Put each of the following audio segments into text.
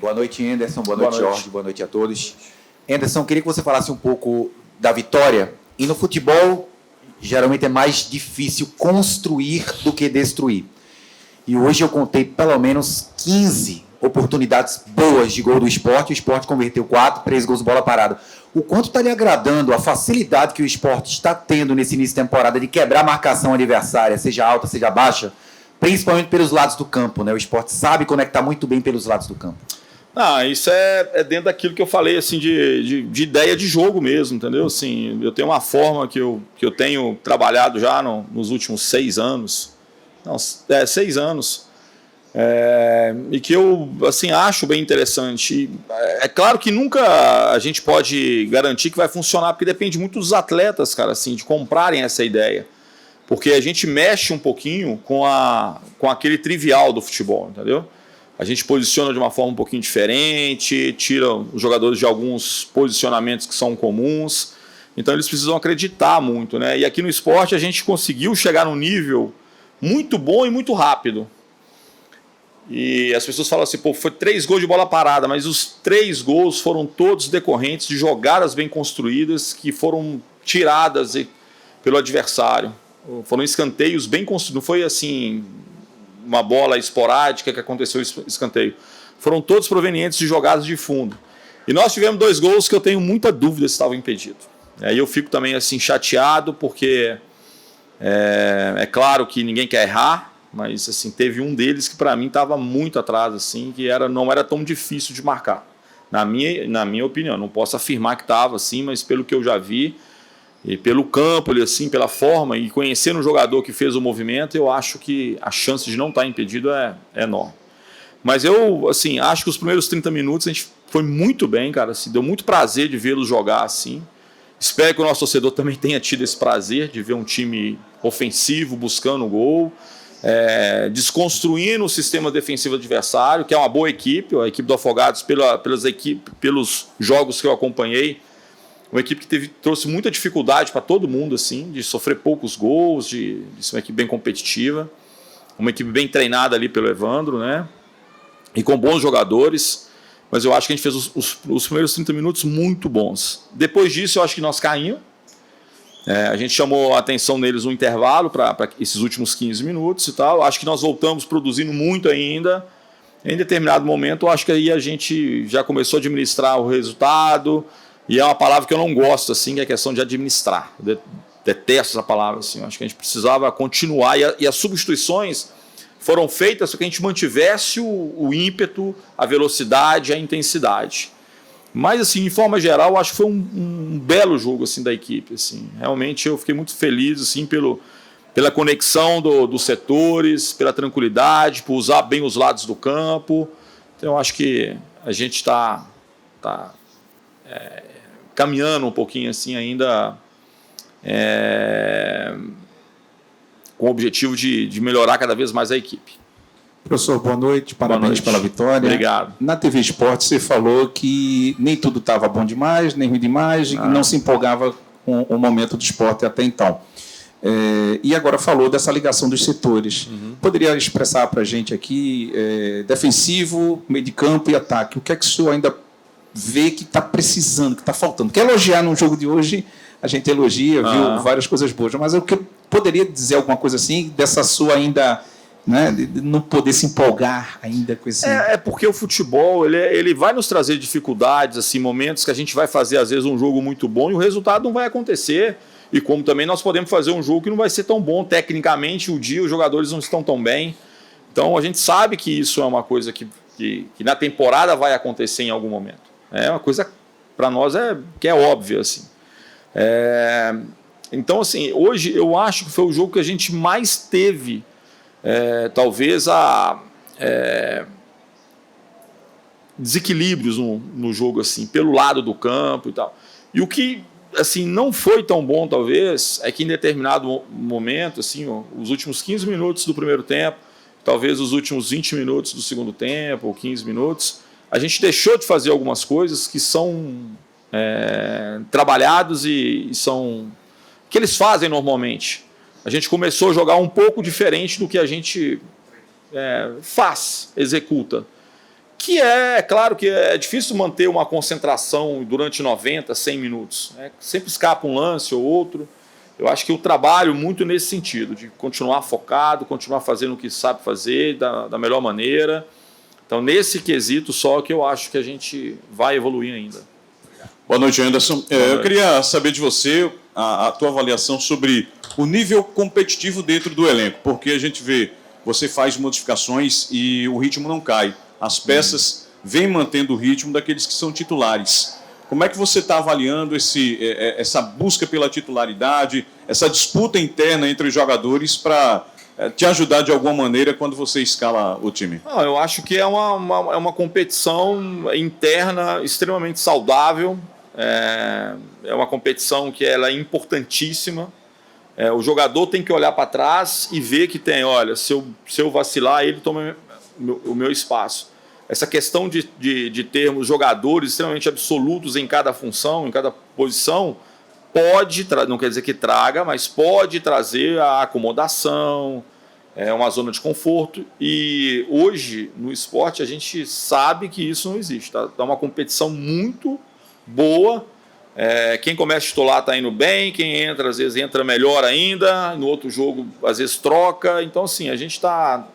Boa noite, Anderson. Boa noite, Jorge. Boa noite a todos. Anderson, queria que você falasse um pouco da vitória. E no futebol, geralmente é mais difícil construir do que destruir. E hoje eu contei pelo menos 15 oportunidades boas de gol do Sport. O Sport converteu 4, 3 gols de bola parada. O quanto está lhe agradando a facilidade que o Sport está tendo nesse início de temporada de quebrar a marcação adversária, seja alta, seja baixa, principalmente pelos lados do campo, né? O Sport sabe conectar muito bem pelos lados do campo. Isso é dentro daquilo que eu falei, assim, de ideia de jogo mesmo, entendeu? Assim, eu tenho uma forma que eu tenho trabalhado já nos últimos 6 anos. 6 anos. E que eu, assim, acho bem interessante. É claro que nunca a gente pode garantir que vai funcionar, porque depende muito dos atletas, cara, assim, de comprarem essa ideia. Porque a gente mexe um pouquinho com aquele trivial do futebol, entendeu? A gente posiciona de uma forma um pouquinho diferente, tira os jogadores de alguns posicionamentos que são comuns. Então eles precisam acreditar muito, né? E aqui no esporte a gente conseguiu chegar num nível muito bom e muito rápido. E as pessoas falam assim, foi 3 gols de bola parada, mas os 3 gols foram todos decorrentes de jogadas bem construídas que foram tiradas pelo adversário. Foram escanteios bem construídos, não foi assim uma bola esporádica que aconteceu escanteio. Foram todos provenientes de jogadas de fundo. E nós tivemos 2 gols que eu tenho muita dúvida se estavam impedidos. Aí eu fico também assim chateado, porque é claro que ninguém quer errar, mas assim, teve um deles que para mim estava muito atrás, assim, que não era tão difícil de marcar. Na minha opinião, não posso afirmar que estava assim, mas pelo que eu já vi, e pelo campo, assim, pela forma, e conhecendo o jogador que fez o movimento, eu acho que a chance de não estar impedido é enorme. Mas eu, assim, acho que os primeiros 30 minutos a gente foi muito bem, cara, assim, deu muito prazer de vê-los jogar assim. Espero que o nosso torcedor também tenha tido esse prazer de ver um time ofensivo, buscando o gol, desconstruindo o sistema defensivo adversário, que é uma boa equipe, a equipe do Afogados, pelos jogos que eu acompanhei, uma equipe que trouxe muita dificuldade para todo mundo, assim, de sofrer poucos gols, de ser uma equipe bem competitiva, uma equipe bem treinada ali pelo Evandro, né? E com bons jogadores, mas eu acho que a gente fez os primeiros 30 minutos muito bons. Depois disso, eu acho que nós caímos. A gente chamou a atenção neles no intervalo para esses últimos 15 minutos e tal. Acho que nós voltamos produzindo muito ainda. Em determinado momento, eu acho que aí a gente já começou a administrar o resultado. E é uma palavra que eu não gosto, assim, que é a questão de administrar. Eu detesto essa palavra, assim. Eu acho que a gente precisava continuar. E as substituições foram feitas para que a gente mantivesse o ímpeto, a velocidade, a intensidade. Mas, assim, em forma geral, eu acho que foi um belo jogo, assim, da equipe. Assim. Realmente eu fiquei muito feliz, assim, pela conexão dos setores, pela tranquilidade, por usar bem os lados do campo. Então, eu acho que a gente está caminhando um pouquinho assim ainda com o objetivo de melhorar cada vez mais a equipe. Professor, boa noite, parabéns pela vitória. Obrigado. Na TV Esporte você falou que nem tudo estava bom demais, nem ruim demais, e não se empolgava com o momento do esporte até então. E agora falou dessa ligação dos setores. Poderia expressar para a gente aqui defensivo, meio de campo e ataque. O que é que o senhor ainda vê que está precisando, que está faltando? Quer elogiar no jogo de hoje, a gente elogia, viu várias coisas boas, mas eu poderia dizer alguma coisa assim, dessa sua ainda, né, de não poder se empolgar ainda com esse... Porque o futebol ele vai nos trazer dificuldades, assim, momentos que a gente vai fazer, às vezes, um jogo muito bom e o resultado não vai acontecer. E como também nós podemos fazer um jogo que não vai ser tão bom tecnicamente, os jogadores não estão tão bem. Então a gente sabe que isso é uma coisa que na temporada vai acontecer em algum momento. É uma coisa para nós que é óbvia, assim. Então, assim, hoje eu acho que foi o jogo que a gente mais teve, talvez, desequilíbrios no jogo, assim, pelo lado do campo e tal. E o que, assim, não foi tão bom, talvez, é que em determinado momento, assim, os últimos 15 minutos do primeiro tempo, talvez os últimos 20 minutos do segundo tempo, ou 15 minutos, a gente deixou de fazer algumas coisas que são trabalhados e são que eles fazem normalmente. A gente começou a jogar um pouco diferente do que a gente executa, Que claro que é difícil manter uma concentração durante 90, 100 minutos. Né? Sempre escapa um lance ou outro. Eu acho que eu trabalho muito nesse sentido, de continuar focado, continuar fazendo o que sabe fazer da melhor maneira. Então, nesse quesito só que eu acho que a gente vai evoluir ainda. Boa noite, Anderson. Boa noite. Eu queria saber de você a tua avaliação sobre o nível competitivo dentro do elenco, porque a gente vê, você faz modificações e o ritmo não cai. As peças vêm mantendo o ritmo daqueles que são titulares. Como é que você está avaliando essa busca pela titularidade, essa disputa interna entre os jogadores para te ajudar de alguma maneira quando você escala o time? Eu acho que é uma competição interna extremamente saudável. É uma competição que ela é importantíssima. O jogador tem que olhar para trás e ver que olha, se eu vacilar, ele toma o meu espaço. Essa questão de termos jogadores extremamente absolutos em cada função, em cada posição, não quer dizer que traga, mas pode trazer a acomodação, uma zona de conforto. E hoje, no esporte, a gente sabe que isso não existe. Tá uma competição muito boa. Quem começa a titular está indo bem, quem entra, às vezes entra melhor ainda, no outro jogo, às vezes troca. Então, assim, a gente está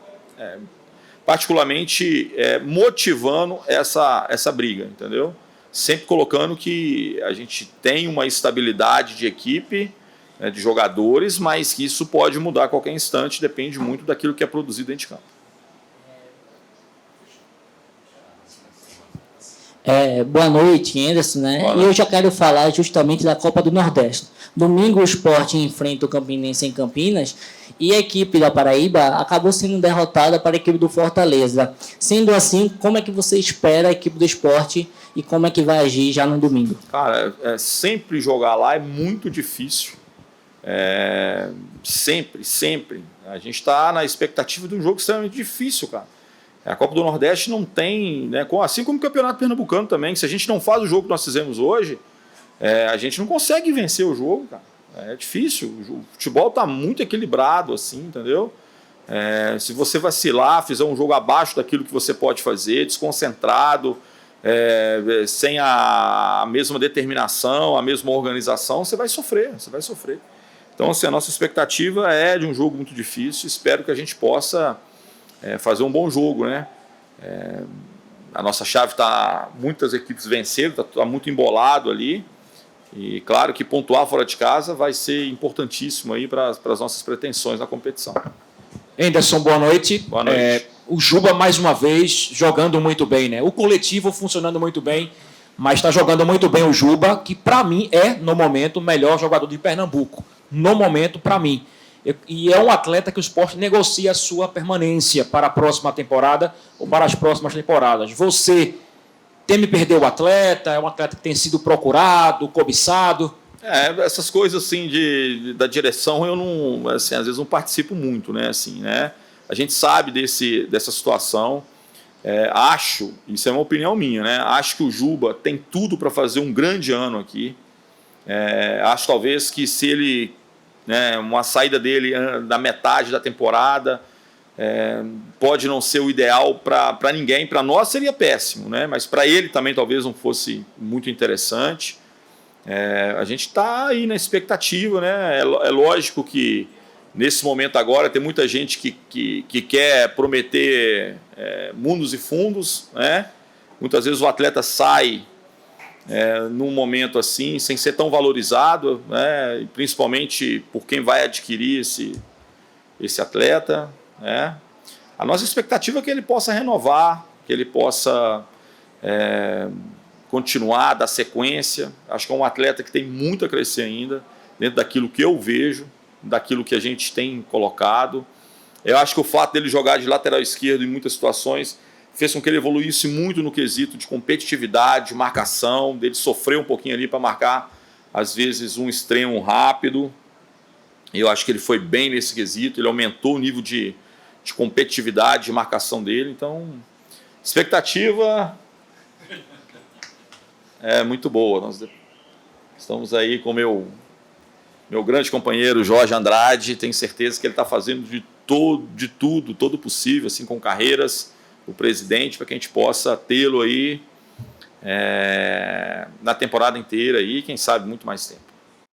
particularmente motivando essa briga, entendeu? Sempre colocando que a gente tem uma estabilidade de equipe, de jogadores, mas que isso pode mudar a qualquer instante, depende muito daquilo que é produzido dentro de campo. Boa noite, Anderson, né? Boa noite. E eu já quero falar justamente da Copa do Nordeste. Domingo o Sport enfrenta o Campinense em Campinas e a equipe da Paraíba acabou sendo derrotada para a equipe do Fortaleza. Sendo assim, como é que você espera a equipe do Sport e como é que vai agir já no domingo? Cara, sempre jogar lá é muito difícil. Sempre. A gente está na expectativa de um jogo extremamente difícil, cara. A Copa do Nordeste não tem, né, assim como o Campeonato Pernambucano também, que se a gente não faz o jogo que nós fizemos hoje, a gente não consegue vencer o jogo, cara. É difícil. O futebol está muito equilibrado, assim, entendeu? Se você vacilar, fizer um jogo abaixo daquilo que você pode fazer, desconcentrado, sem a mesma determinação, a mesma organização, você vai sofrer. Então, assim, a nossa expectativa é de um jogo muito difícil. Espero que a gente possa fazer um bom jogo, né? A nossa chave está muitas equipes vencendo, está muito embolado ali. E claro que pontuar fora de casa vai ser importantíssimo aí para as nossas pretensões na competição. Anderson, boa noite. Boa noite. O Juba, mais uma vez, jogando muito bem, né? O coletivo funcionando muito bem, mas está jogando muito bem o Juba, que para mim no momento, o melhor jogador de Pernambuco. No momento, para mim. E é um atleta que o Sport negocia a sua permanência para a próxima temporada ou para as próximas temporadas. Você teme perder o atleta? É um atleta que tem sido procurado, cobiçado? Essas coisas assim da direção eu não, assim, às vezes não participo muito, né? Assim, né? A gente sabe dessa situação. Acho, isso é uma opinião minha, né? Acho que o Juba tem tudo para fazer um grande ano aqui. Acho talvez que se ele, né, uma saída dele na metade da temporada pode não ser o ideal para ninguém. Para nós seria péssimo, né? Mas para ele também talvez não fosse muito interessante. A gente está aí na expectativa, né? É lógico que nesse momento agora tem muita gente que quer prometer mundos e fundos, né? Muitas vezes o atleta sai num momento assim, sem ser tão valorizado, né? Principalmente por quem vai adquirir esse atleta, né? A nossa expectativa é que ele possa renovar, que ele possa continuar, dar sequência. Acho que é um atleta que tem muito a crescer ainda, dentro daquilo que eu vejo, daquilo que a gente tem colocado. Eu acho que o fato dele jogar de lateral esquerdo em muitas situações fez com que ele evoluísse muito no quesito de competitividade, de marcação, dele sofrer um pouquinho ali para marcar, às vezes, um extremo rápido. Eu acho que ele foi bem nesse quesito, ele aumentou o nível de competitividade, de marcação dele. Então, expectativa é muito boa. Nós estamos aí com meu grande companheiro Jorge Andrade. Tenho certeza que ele está fazendo de tudo possível, assim, com carreiras, o presidente, para que a gente possa tê-lo aí na temporada inteira e quem sabe muito mais tempo.